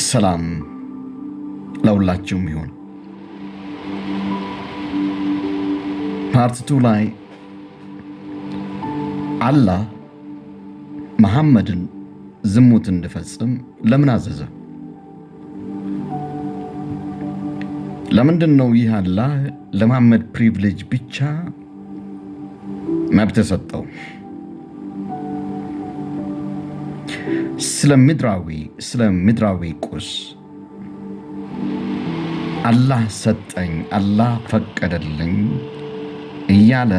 ሰላም ለሁላችሁም ይሁን። ፓርት 2 ላይ አላህ መሐመድን ዝሙት እንዲፈጽም ለምን አዘዘ? ለምንድን ነው ይህ አላህ ለመሐመድ ፕሪቪሌጅ ብቻ መብት ሰጠው? ስለ ምድራዊ ቁስ አላህ ሰጠኝ፣ አላህ ፈቀደልኝ እያለ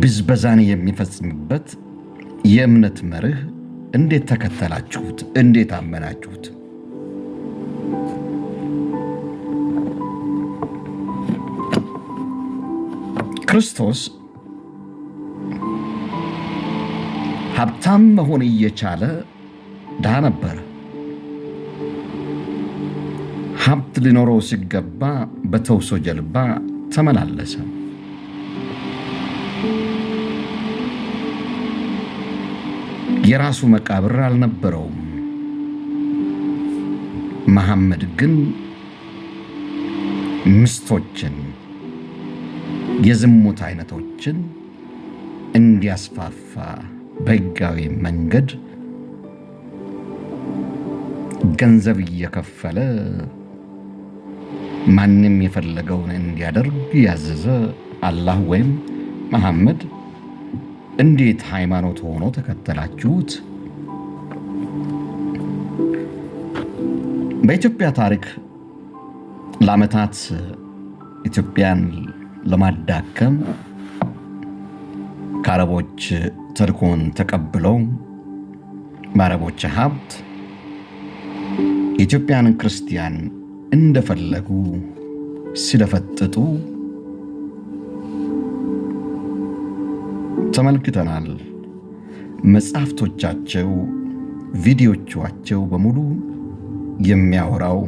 ብዝበዛን የሚፈጽምበት የእምነት መርህ እንዴት ተከተላችሁት? እንዴት አመናችሁት? ክርስቶስ ሀብታም መሆን እየቻለ ድሃ ነበር። ሀብት ሊኖረው ሲገባ በተውሶ ጀልባ ተመላለሰ። የራሱ መቃብር አልነበረውም። መሐመድ ግን ምስቶችን፣ የዝሙት አይነቶችን እንዲያስፋፋ በሕጋዊ መንገድ ገንዘብ እየከፈለ ማንም የፈለገውን እንዲያደርግ ያዘዘ አላህ ወይም መሐመድ እንዴት ሃይማኖት ሆኖ ተከተላችሁት? በኢትዮጵያ ታሪክ ለዓመታት ኢትዮጵያን ለማዳከም ከአረቦች ተልኮን ተቀብለው በአረቦች ሀብት የኢትዮጵያን ክርስቲያን እንደፈለጉ ሲደፈጥጡ ተመልክተናል። መጽሐፍቶቻቸው፣ ቪዲዮዎቻቸው በሙሉ የሚያወራው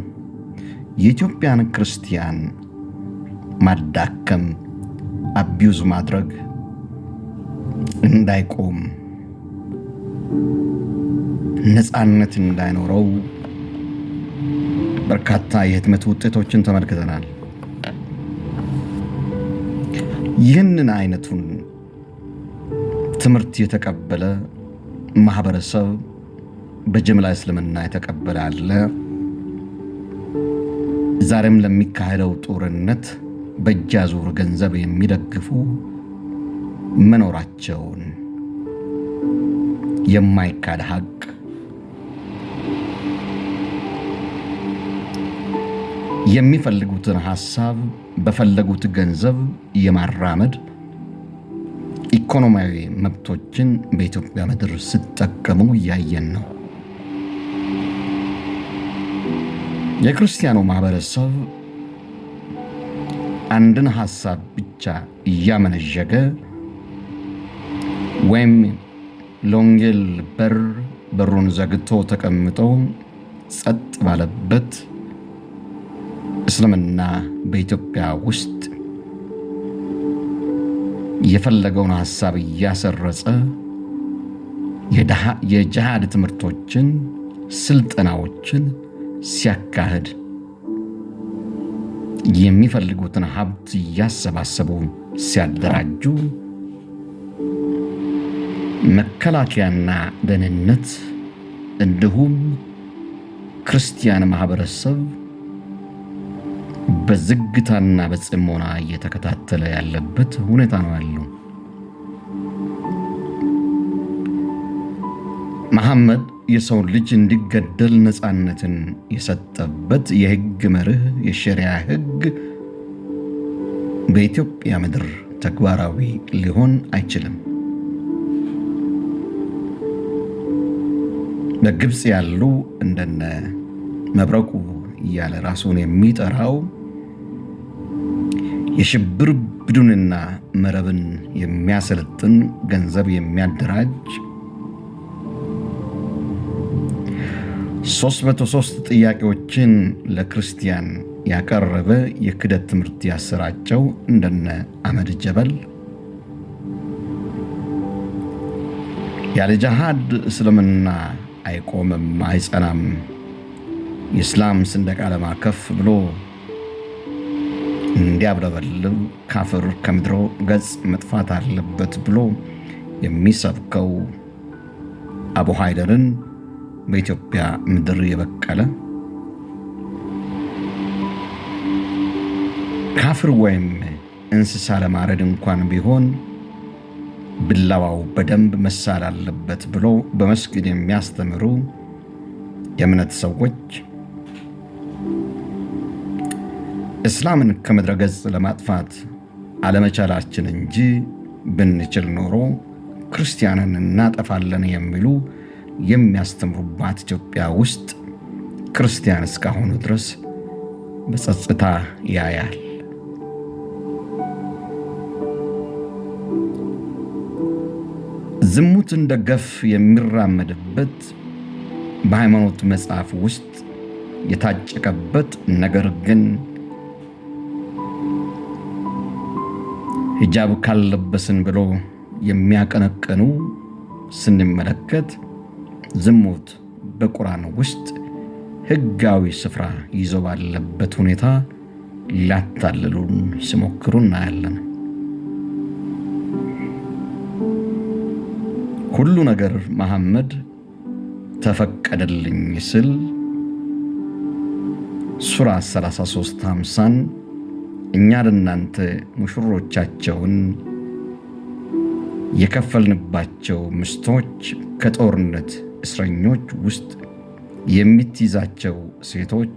የኢትዮጵያን ክርስቲያን ማዳከም፣ አቢዩዝ ማድረግ፣ እንዳይቆም፣ ነፃነት እንዳይኖረው በርካታ የህትመት ውጤቶችን ተመልክተናል። ይህንን አይነቱን ትምህርት የተቀበለ ማህበረሰብ በጅምላ እስልምና የተቀበለ አለ። ዛሬም ለሚካሄደው ጦርነት በእጅ አዙር ገንዘብ የሚደግፉ መኖራቸውን የማይካድ ሀቅ የሚፈልጉትን ሐሳብ በፈለጉት ገንዘብ የማራመድ ኢኮኖሚያዊ መብቶችን በኢትዮጵያ ምድር ሲጠቀሙ እያየን ነው። የክርስቲያኑ ማህበረሰብ አንድን ሐሳብ ብቻ እያመነዠገ ወይም ለወንጌል በሩን ዘግቶ ተቀምጠው ጸጥ ባለበት እስልምና በኢትዮጵያ ውስጥ የፈለገውን ሐሳብ እያሰረጸ የጂሃድ ትምህርቶችን፣ ስልጠናዎችን ሲያካሂድ የሚፈልጉትን ሀብት እያሰባሰቡ ሲያደራጁ መከላከያና ደህንነት እንዲሁም ክርስቲያን ማህበረሰብ በዝግታና በጽሞና እየተከታተለ ያለበት ሁኔታ ነው ያለው። መሐመድ የሰው ልጅ እንዲገደል ነፃነትን የሰጠበት የህግ መርህ፣ የሸሪዓ ህግ በኢትዮጵያ ምድር ተግባራዊ ሊሆን አይችልም። በግብፅ ያሉ እንደነ መብረቁ እያለ ራሱን የሚጠራው የሽብር ቡድንና መረብን የሚያሰለጥን ገንዘብ የሚያደራጅ 303 ጥያቄዎችን ለክርስቲያን ያቀረበ የክደት ትምህርት ያሰራጨው እንደነ አህመድ ጀበል ያለ ጂሃድ እስልምና አይቆምም አይጸናም። የእስላም ሰንደቅ ዓላማ ከፍ ብሎ እንዲያብለበልብ ካፍር ከምድረ ገጽ መጥፋት አለበት ብሎ የሚሰብከው አቡ ሃይደርን በኢትዮጵያ ምድር የበቀለ ካፍር ወይም እንስሳ ለማረድ እንኳን ቢሆን ብላዋው በደንብ መሳል አለበት ብሎ በመስጊድ የሚያስተምሩ የእምነት ሰዎች እስላምን ከምድረ ገጽ ለማጥፋት አለመቻላችን እንጂ ብንችል ኖሮ ክርስቲያንን እናጠፋለን የሚሉ የሚያስተምሩባት ኢትዮጵያ ውስጥ ክርስቲያን እስካሁኑ ድረስ በጸጥታ ያያል። ዝሙት እንደ ገፍ የሚራመድበት በሃይማኖት መጽሐፍ ውስጥ የታጨቀበት ነገር ግን ሂጃብ ካልለበስን ብሎ የሚያቀነቅኑ ስንመለከት ዝሙት በቁርአን ውስጥ ሕጋዊ ስፍራ ይዞ ባለበት ሁኔታ ሊያታልሉን ሲሞክሩ እናያለን። ሁሉ ነገር መሐመድ ተፈቀደልኝ ሲል ሱራ 33:50 እኛ ለእናንተ ሙሽሮቻቸውን የከፈልንባቸው ምስቶች ከጦርነት እስረኞች ውስጥ የምትይዛቸው ሴቶች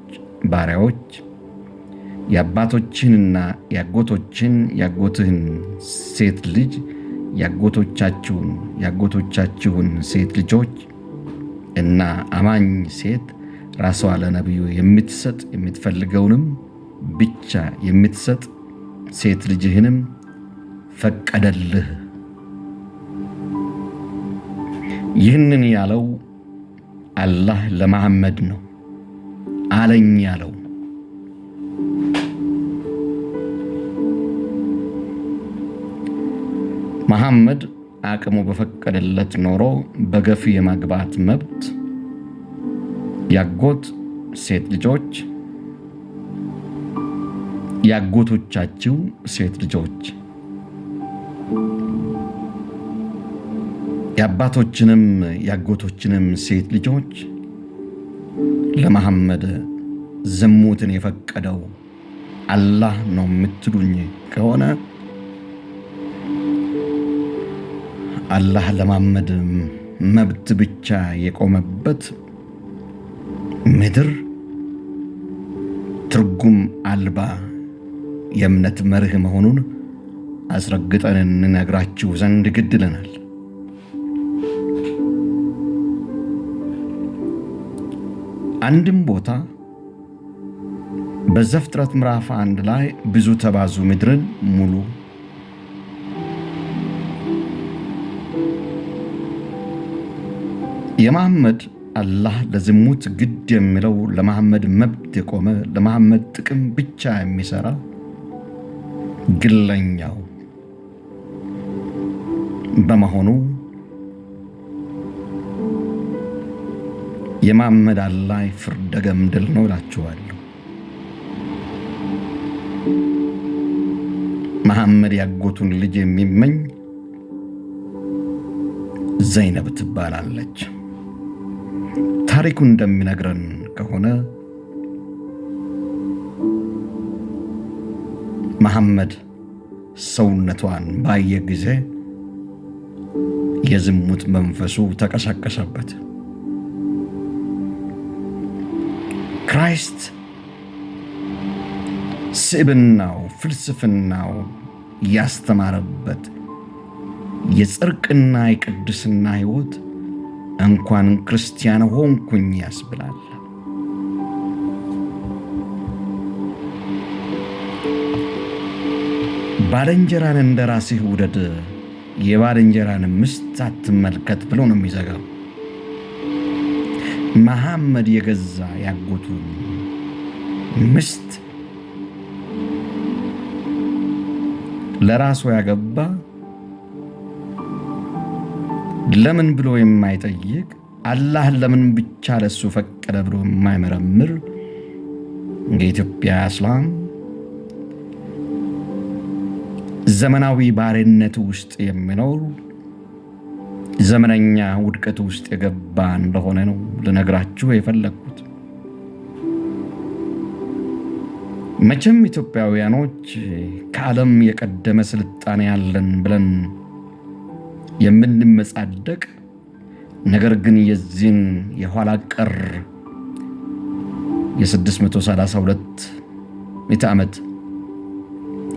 ባሪያዎች የአባቶችህንና የአጎትህን ሴት ልጅ የአጎቶቻችሁን ሴት ልጆች እና አማኝ ሴት ራሷ ለነቢዩ የምትሰጥ የምትፈልገውንም ብቻ የምትሰጥ ሴት ልጅህንም ፈቀደልህ። ይህንን ያለው አላህ ለመሐመድ ነው አለኝ ያለው። መሐመድ አቅሙ በፈቀደለት ኖሮ በገፍ የማግባት መብት ያጎት ሴት ልጆች ያጎቶቻቸው ሴት ልጆች የአባቶችንም ያጎቶችንም ሴት ልጆች ለመሐመድ ዝሙትን የፈቀደው አላህ ነው የምትሉኝ ከሆነ አላህ ለመሐመድ መብት ብቻ የቆመበት ምድር ትርጉም አልባ የእምነት መርህ መሆኑን አስረግጠን እንነግራችሁ ዘንድ ግድ ይለናል። አንድም ቦታ በዘፍጥረት ምዕራፍ 1 ላይ ብዙ ተባዙ ምድርን ሙሉ የመሐመድ አላህ ለዝሙት ግድ የሚለው ለመሐመድ መብት የቆመ ለመሐመድ ጥቅም ብቻ የሚሰራ ግለኛው በመሆኑ የመሐመድ አላህ ፍርደ ገምድል ነው እላችኋለሁ። መሐመድ ያጎቱን ልጅ የሚመኝ ዘይነብ ትባላለች። ታሪኩ እንደሚነግረን ከሆነ መሐመድ ሰውነቷን ባየ ጊዜ የዝሙት መንፈሱ ተቀሰቀሰበት። ክራይስት ስብዕናው ፍልስፍናው ያስተማረበት የጽድቅና የቅድስና ሕይወት እንኳን ክርስቲያን ሆንኩኝ ያስብላል። ባልንጀራን እንደ ራስህ ውደድ፣ የባልንጀራን ሚስት አትመልከት ብሎ ነው የሚዘጋው። መሐመድ የገዛ ያጎቱን ሚስት ለራሱ ያገባ ለምን ብሎ የማይጠይቅ አላህ ለምን ብቻ ለሱ ፈቀደ ብሎ የማይመረምር የኢትዮጵያ እስላም ዘመናዊ ባርነት ውስጥ የሚኖር ዘመነኛ ውድቀት ውስጥ የገባ እንደሆነ ነው ልነግራችሁ የፈለኩት። መቼም ኢትዮጵያውያኖች ከዓለም የቀደመ ስልጣኔ ያለን ብለን የምንመጻደቅ ነገር ግን የዚህን የኋላ ቀር የ632 ምዕተ ዓመት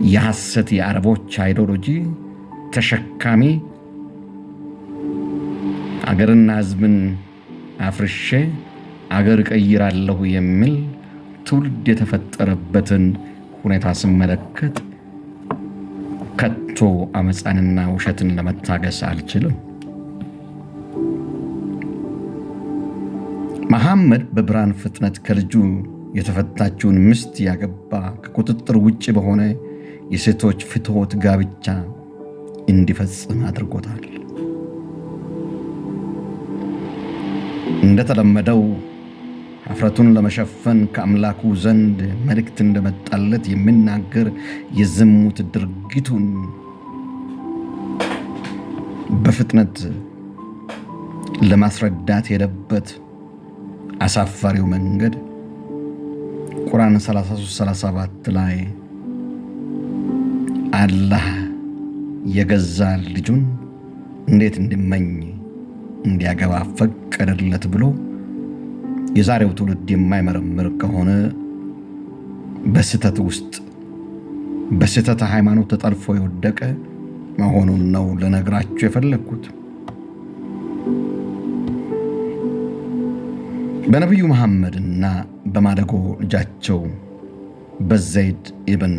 የሐሰት የአረቦች አይዲዮሎጂ ተሸካሚ አገርና ሕዝብን አፍርሼ አገር ቀይራለሁ የሚል ትውልድ የተፈጠረበትን ሁኔታ ስመለከት ከቶ አመፃንና ውሸትን ለመታገስ አልችልም። መሐመድ በብርሃን ፍጥነት ከልጁ የተፈታችውን ሚስት ያገባ ከቁጥጥር ውጭ በሆነ የሴቶች ፍትወት ጋብቻ እንዲፈጽም አድርጎታል። እንደተለመደው ኀፍረቱን ለመሸፈን ከአምላኩ ዘንድ መልእክት እንደመጣለት የሚናገር የዝሙት ድርጊቱን በፍጥነት ለማስረዳት የሄደበት አሳፋሪው መንገድ ቁርአን 33:37 ላይ አላህ የገዛ ልጁን እንዴት እንዲመኝ እንዲያገባ ፈቀደለት ብሎ የዛሬው ትውልድ የማይመረምር ከሆነ በስህተት ውስጥ በስህተት ሃይማኖት ተጠልፎ የወደቀ መሆኑን ነው ልነግራችሁ የፈለኩት። በነቢዩ መሐመድና በማደጎ ልጃቸው በዘይድ ኢብን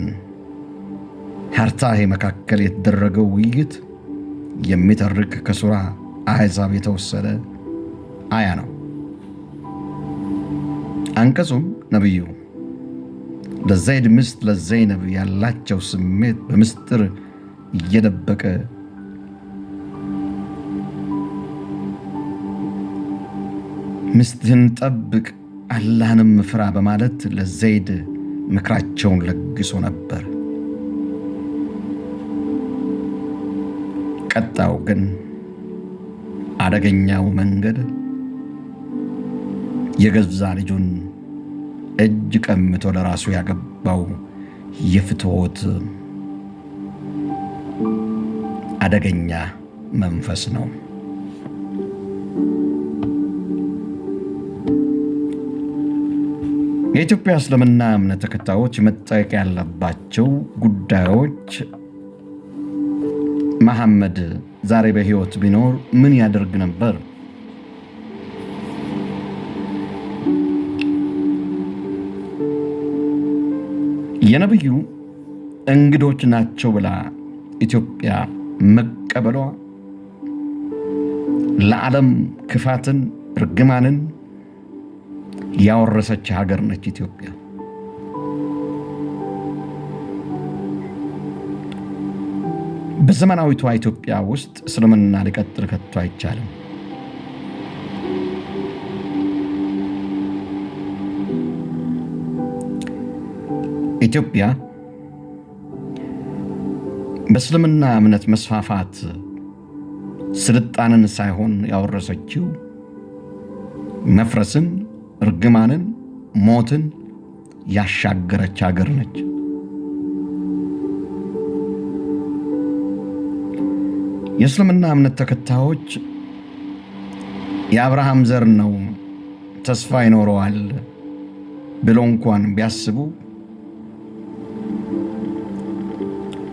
ሐርታህ መካከል የተደረገው ውይይት የሚተርክ ከሱራ አሕዛብ የተወሰደ አያ ነው። አንቀጹም ነቢዩ ለዘይድ ሚስት ለዘይነብ ያላቸው ስሜት በምስጢር እየደበቀ ሚስትህን ጠብቅ አላህንም ፍራ በማለት ለዘይድ ምክራቸውን ለግሶ ነበር። ቀጣው ግን አደገኛው መንገድ የገዛ ልጁን እጅ ቀምቶ ለራሱ ያገባው የፍትወት አደገኛ መንፈስ ነው። የኢትዮጵያ እስልምና እምነት ተከታዮች መጠየቅ ያለባቸው ጉዳዮች መሐመድ ዛሬ በሕይወት ቢኖር ምን ያደርግ ነበር? የነብዩ እንግዶች ናቸው ብላ ኢትዮጵያ መቀበሏ ለዓለም ክፋትን፣ እርግማንን ያወረሰች ሀገር ነች ኢትዮጵያ። በዘመናዊቷ ኢትዮጵያ ውስጥ እስልምና ሊቀጥል ከቶ አይቻልም። ኢትዮጵያ በእስልምና እምነት መስፋፋት ስልጣንን ሳይሆን ያወረሰችው መፍረስን፣ እርግማንን፣ ሞትን ያሻገረች ሀገር ነች። የእስልምና እምነት ተከታዮች የአብርሃም ዘር ነው ተስፋ ይኖረዋል ብሎ እንኳን ቢያስቡ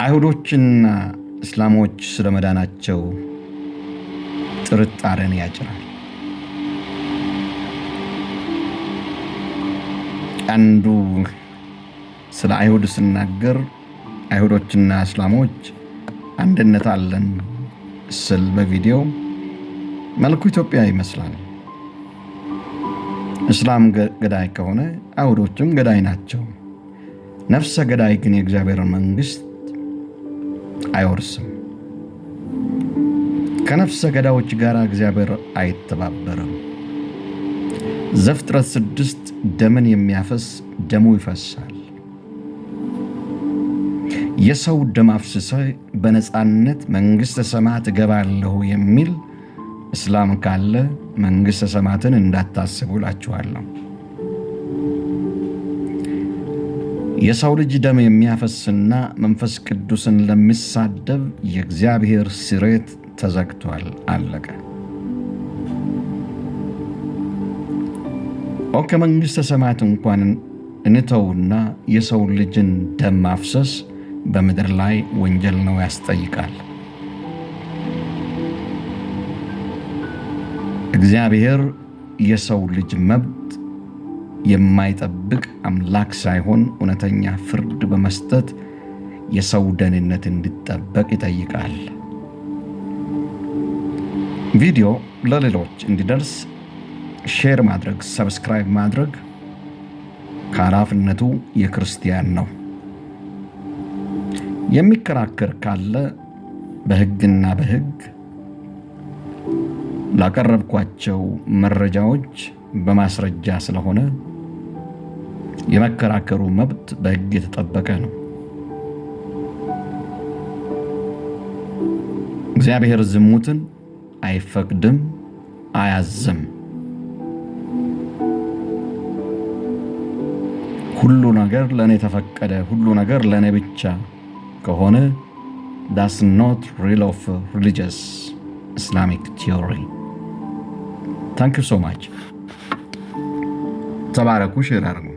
አይሁዶችና እስላሞች ስለመዳናቸው ጥርጣሬን ያጭራል። አንዱ ስለ አይሁድ ሲናገር አይሁዶችና እስላሞች አንድነት አለን ስል በቪዲዮ መልኩ ኢትዮጵያ ይመስላል። እስላም ገዳይ ከሆነ አይሁዶችም ገዳይ ናቸው። ነፍሰ ገዳይ ግን የእግዚአብሔር መንግስት አይወርስም። ከነፍሰ ገዳዮች ጋር እግዚአብሔር አይተባበርም። ዘፍጥረት 6 ደምን የሚያፈስ ደሙ ይፈሳል። የሰው ደም አፍስሰ በነፃነት መንግሥተ ሰማያት እገባለሁ የሚል እስላም ካለ መንግሥተ ሰማያትን እንዳታስቡ እላችኋለሁ። የሰው ልጅ ደም የሚያፈስና መንፈስ ቅዱስን ለሚሳደብ የእግዚአብሔር ስርየት ተዘግቷል፣ አለቀ። ከመንግሥተ ሰማያት እንኳን እንተውና የሰው ልጅን ደም ማፍሰስ በምድር ላይ ወንጀል ነው፣ ያስጠይቃል። እግዚአብሔር የሰው ልጅ መብት የማይጠብቅ አምላክ ሳይሆን እውነተኛ ፍርድ በመስጠት የሰው ደህንነት እንዲጠበቅ ይጠይቃል። ቪዲዮ ለሌሎች እንዲደርስ ሼር ማድረግ፣ ሰብስክራይብ ማድረግ ከኃላፊነቱ የክርስቲያን ነው። የሚከራከር ካለ በሕግና በሕግ ላቀረብኳቸው መረጃዎች በማስረጃ ስለሆነ የመከራከሩ መብት በሕግ የተጠበቀ ነው። እግዚአብሔር ዝሙትን አይፈቅድም፣ አያዝም። ሁሉ ነገር ለእኔ ተፈቀደ፣ ሁሉ ነገር ለእኔ ብቻ ከሆነ that's not real of religious Islamic theory. Thank you so much. ተባረኩ። ሼር አድርጉ።